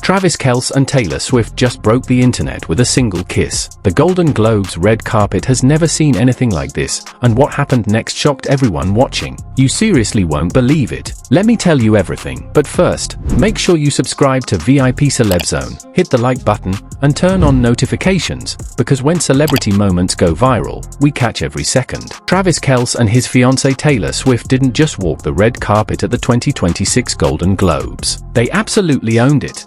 Travis Kelce and Taylor Swift just broke the internet with a single kiss. The Golden Globes red carpet has never seen anything like this, and what happened next shocked everyone watching. You seriously won't believe it. Let me tell you everything. But first, make sure you subscribe to VIP Celeb Zone, hit the like button, and turn on notifications, because when celebrity moments go viral, we catch every second. Travis Kelce and his fiancée Taylor Swift didn't just walk the red carpet at the 2026 Golden Globes. They absolutely owned it.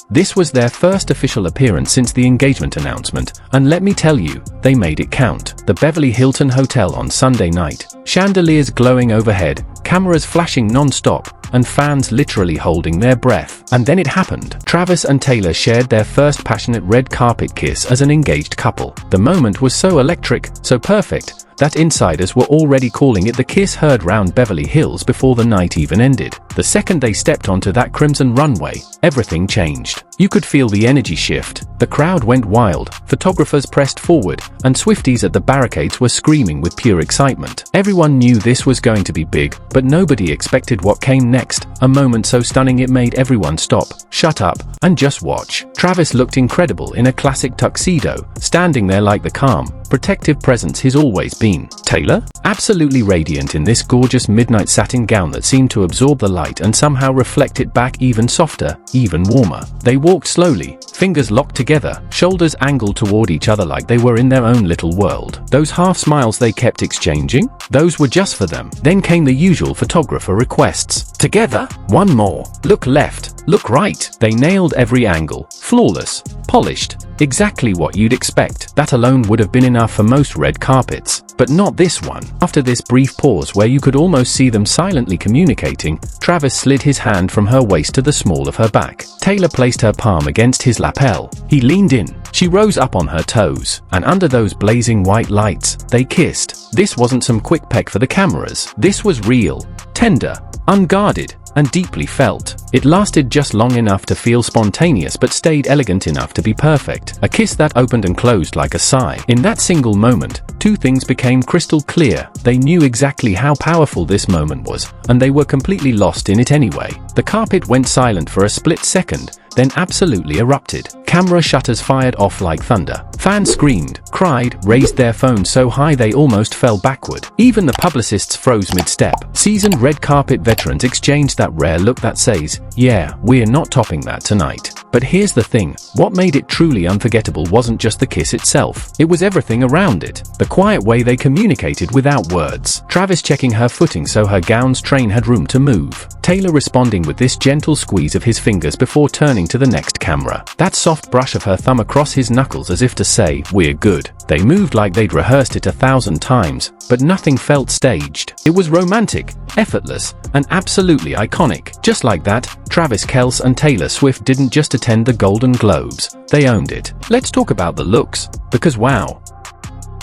This was their first official appearance since the engagement announcement, and let me tell you, they made it count. The Beverly Hilton Hotel on Sunday night, chandeliers glowing overhead, cameras flashing non-stop, and fans literally holding their breath. And then it happened. Travis and Taylor shared their first passionate red carpet kiss as an engaged couple. The moment was so electric, so perfect, that insiders were already calling it the kiss heard round Beverly Hills before the night even ended. The second they stepped onto that crimson runway, everything changed. You could feel the energy shift. The crowd went wild, photographers pressed forward, and Swifties at the barricades were screaming with pure excitement. Everyone knew this was going to be big, but nobody expected what came next, a moment so stunning it made everyone stop, shut up, and just watch. Travis looked incredible in a classic tuxedo, standing there like the calm, protective presence he's always been. Taylor? Absolutely radiant in this gorgeous midnight satin gown that seemed to absorb the light and somehow reflect it back even softer, even warmer. They walked slowly, fingers locked together, shoulders angled toward each other like they were in their own little world. Those half smiles they kept exchanging? Those were just for them. Then came the usual photographer requests. Together? One more. Look left. Look right. They nailed every angle. Flawless. Polished. Exactly what you'd expect. That alone would have been enough for most red carpets. But not this one. After this brief pause where you could almost see them silently communicating, Travis slid his hand from her waist to the small of her back. Taylor placed her palm against his lapel. He leaned in. She rose up on her toes, and under those blazing white lights, they kissed. This wasn't some quick peck for the cameras. This was real, tender, unguarded, and deeply felt. It lasted just long enough to feel spontaneous but stayed elegant enough to be perfect. A kiss that opened and closed like a sigh. In that single moment, two things became crystal clear. They knew exactly how powerful this moment was, and they were completely lost in it anyway. The carpet went silent for a split second, then absolutely erupted. Camera shutters fired off like thunder. Fans screamed, cried, raised their phones so high they almost fell backward. Even the publicists froze mid-step. Seasoned red carpet veterans exchanged that rare look that says, "Yeah, we're not topping that tonight." But here's the thing, what made it truly unforgettable wasn't just the kiss itself, it was everything around it. The quiet way they communicated without words. Travis checking her footing so her gown's train had room to move. Taylor responding with this gentle squeeze of his fingers before turning to the next camera. That soft brush of her thumb across his knuckles as if to say, "We're good." They moved like they'd rehearsed it 1,000 times, but nothing felt staged. It was romantic, effortless, and absolutely iconic. Just like that, Travis Kelce and Taylor Swift didn't just attend the Golden Globes, they owned it. Let's talk about the looks, because wow.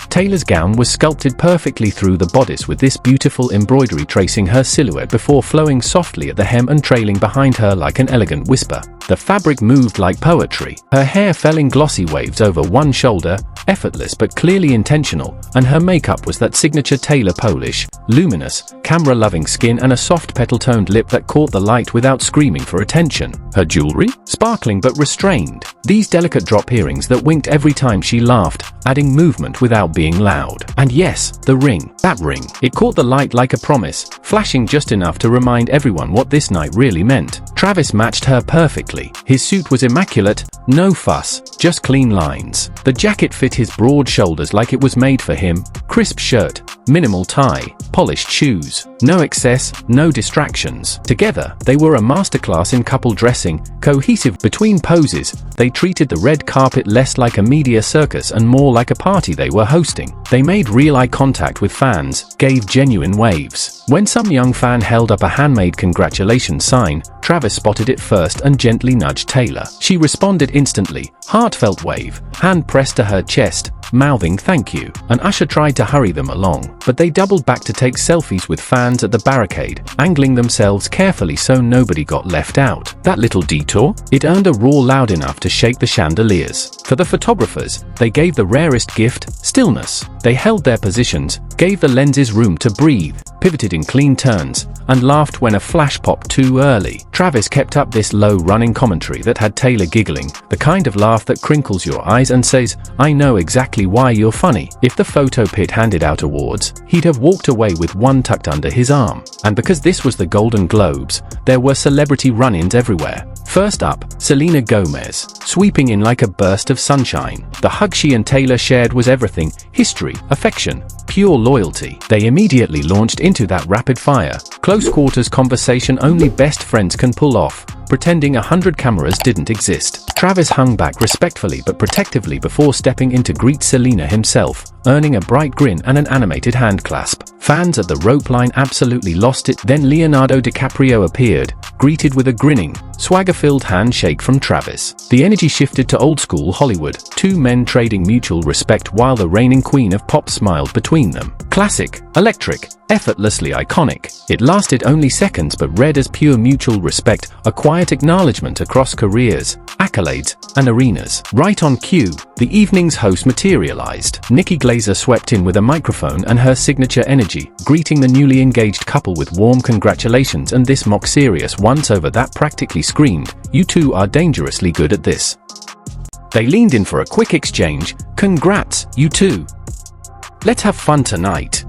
Taylor's gown was sculpted perfectly through the bodice with this beautiful embroidery tracing her silhouette before flowing softly at the hem and trailing behind her like an elegant whisper. The fabric moved like poetry. Her hair fell in glossy waves over one shoulder, effortless but clearly intentional, and her makeup was that signature Taylor polish, luminous, camera-loving skin and a soft petal-toned lip that caught the light without screaming for attention. Her jewelry? Sparkling but restrained. These delicate drop earrings that winked every time she laughed, adding movement without being loud. And yes, the ring. That ring. It caught the light like a promise, flashing just enough to remind everyone what this night really meant. Travis matched her perfectly. His suit was immaculate, no fuss, just clean lines. The jacket fit his broad shoulders like it was made for him. Crisp shirt, minimal tie, polished shoes. No excess, no distractions. Together, they were a masterclass in couple dressing, cohesive between poses. They treated the red carpet less like a media circus and more like a party they were hosting. They made real eye contact with fans, gave genuine waves. When some young fan held up a handmade congratulations sign, Travis spotted it first and gently nudged Taylor. She responded instantly, heartfelt wave, hand pressed to her chest, mouthing thank you. An usher tried to hurry them along, but they doubled back to take selfies with fans at the barricade, angling themselves carefully so nobody got left out. That little detour? It earned a roar loud enough to shake the chandeliers. For the photographers, they gave the rarest gift, stillness. They held their positions, gave the lenses room to breathe, pivoted in clean turns, and laughed when a flash popped too early. Travis kept up this low-running commentary that had Taylor giggling, the kind of laugh that crinkles your eyes and says, "I know exactly why you're funny." If the photo pit handed out awards, he'd have walked away with one tucked under his arm. And because this was the Golden Globes, there were celebrity run-ins everywhere. First up, Selena Gomez, sweeping in like a burst of sunshine. The hug she and Taylor shared was everything: history, affection, pure loyalty. They immediately launched into that rapid-fire, close-quarters conversation only best friends can pull off, pretending 100 cameras didn't exist. Travis hung back respectfully but protectively before stepping in to greet Selena himself, earning a bright grin and an animated hand clasp. Fans at the rope line absolutely lost it. Then Leonardo DiCaprio appeared, greeted with a grinning, swagger-filled handshake from Travis. The energy shifted to old-school Hollywood, two men trading mutual respect while the reigning queen of pop smiled between them. Classic, electric, effortlessly iconic. It lasted only seconds but read as pure mutual respect, a quiet acknowledgement across careers, accolades, and arenas. Right on cue, the evening's host materialized. Nikki Glaser swept in with a microphone and her signature energy, greeting the newly engaged couple with warm congratulations and this mock serious once-over that practically screamed, "You two are dangerously good at this." They leaned in for a quick exchange, "Congrats, you two. Let's have fun tonight."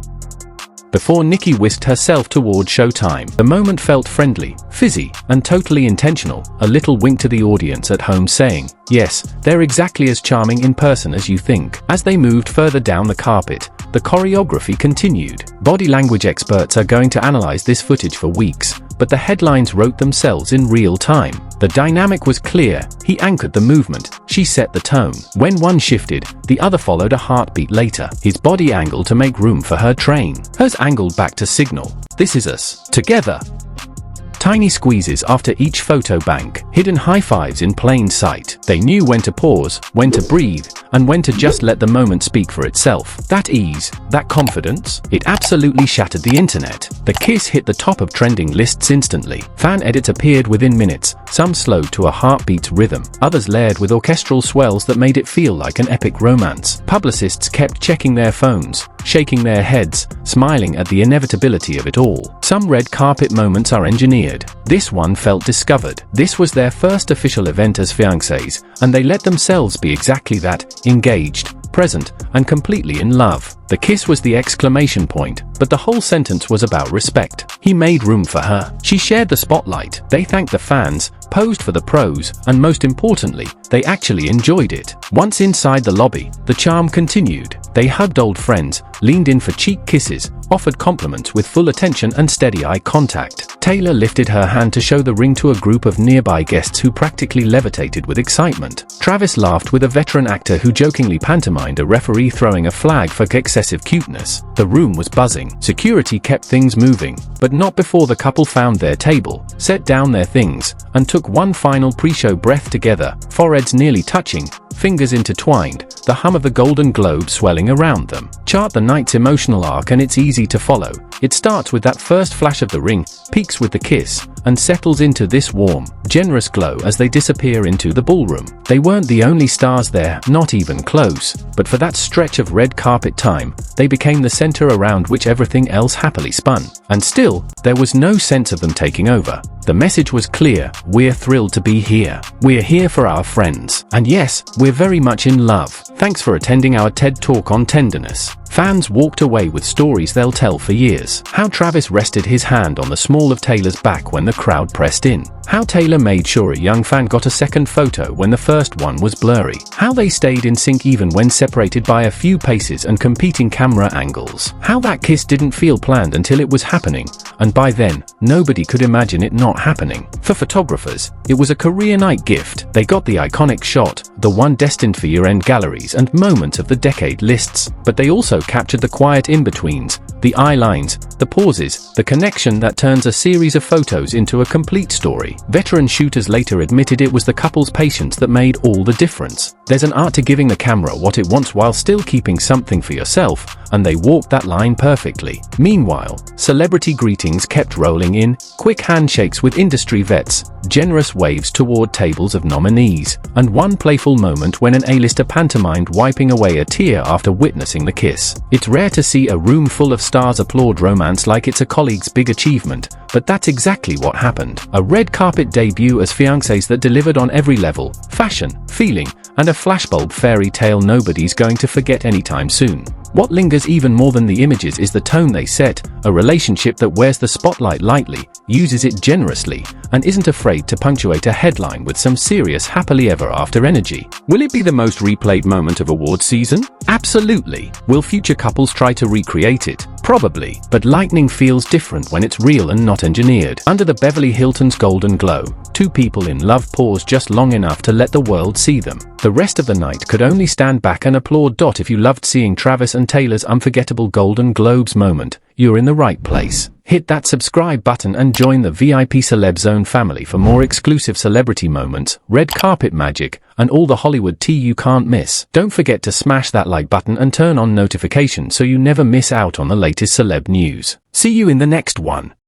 Before Nikki whisked herself toward showtime. The moment felt friendly, fizzy, and totally intentional, a little wink to the audience at home saying, "Yes, they're exactly as charming in person as you think." As they moved further down the carpet, the choreography continued. Body language experts are going to analyze this footage for weeks, but the headlines wrote themselves in real time. The dynamic was clear. He anchored the movement, she set the tone. When one shifted, the other followed a heartbeat later. His body angled to make room for her train. Hers angled back to signal, "This is us, together." Tiny squeezes after each photo bank, hidden high fives in plain sight. They knew when to pause, when to breathe, and when to just let the moment speak for itself. That ease, that confidence, it absolutely shattered the internet. The kiss hit the top of trending lists instantly. Fan edits appeared within minutes, some slowed to a heartbeat's rhythm, others layered with orchestral swells that made it feel like an epic romance. Publicists kept checking their phones, shaking their heads, smiling at the inevitability of it all. Some red carpet moments are engineered. This one felt discovered. This was their first official event as fiancés, and they let themselves be exactly that, engaged, present, and completely in love. The kiss was the exclamation point, but the whole sentence was about respect. He made room for her. She shared the spotlight. They thanked the fans, posed for the pros, and most importantly, they actually enjoyed it. Once inside the lobby, the charm continued. They hugged old friends, leaned in for cheek kisses, offered compliments with full attention and steady eye contact. Taylor lifted her hand to show the ring to a group of nearby guests who practically levitated with excitement. Travis laughed with a veteran actor who jokingly pantomimed a referee throwing a flag for excessive cuteness. The room was buzzing. Security kept things moving, but not before the couple found their table, set down their things, and took one final pre-show breath together, foreheads nearly touching, fingers intertwined, the hum of the Golden Globe swelling around them. Chart the night's emotional arc and it's easy to follow. It starts with that first flash of the ring, peaks with the kiss, and settles into this warm, generous glow as they disappear into the ballroom. They weren't the only stars there, not even close, but for that stretch of red carpet time, they became the center around which everything else happily spun. And still, there was no sense of them taking over. The message was clear: we're thrilled to be here. We're here for our friends. And yes, we're very much in love. Thanks for attending our TED Talk on tenderness. Fans walked away with stories they'll tell for years. How Travis rested his hand on the small of Taylor's back when the crowd pressed in. How Taylor made sure a young fan got a second photo when the first one was blurry. How they stayed in sync even when separated by a few paces and competing camera angles. How that kiss didn't feel planned until it was happening, and by then, nobody could imagine it not happening. For photographers, it was a career night gift. They got the iconic shot, the one destined for year-end galleries and moment of the decade lists, but they also captured the quiet in-betweens, the eye lines, the pauses, the connection that turns a series of photos into a complete story. Veteran shooters later admitted it was the couple's patience that made all the difference. There's an art to giving the camera what it wants while still keeping something for yourself, and they walked that line perfectly. Meanwhile, celebrity greetings kept rolling in, quick handshakes with industry vets, generous waves toward tables of nominations. nominees, and one playful moment when an A-lister pantomimed wiping away a tear after witnessing the kiss. It's rare to see a room full of stars applaud romance like it's a colleague's big achievement, but that's exactly what happened. A red carpet debut as fiancés that delivered on every level: fashion, feeling, and a flashbulb fairy tale nobody's going to forget anytime soon. What lingers even more than the images is the tone they set, a relationship that wears the spotlight lightly, uses it generously, and isn't afraid to punctuate a headline with some serious happily ever after energy. Will it be the most replayed moment of award season? Absolutely. Will future couples try to recreate it? Probably. But lightning feels different when it's real and not engineered. Under the Beverly Hilton's golden glow, two people in love pause just long enough to let the world see them. The rest of the night could only stand back and applaud. If you loved seeing Travis and Taylor's unforgettable Golden Globes moment, you're in the right place. Hit that subscribe button and join the VIP Celeb Zone family for more exclusive celebrity moments, red carpet magic, and all the Hollywood tea you can't miss. Don't forget to smash that like button and turn on notifications so you never miss out on the latest celeb news. See you in the next one.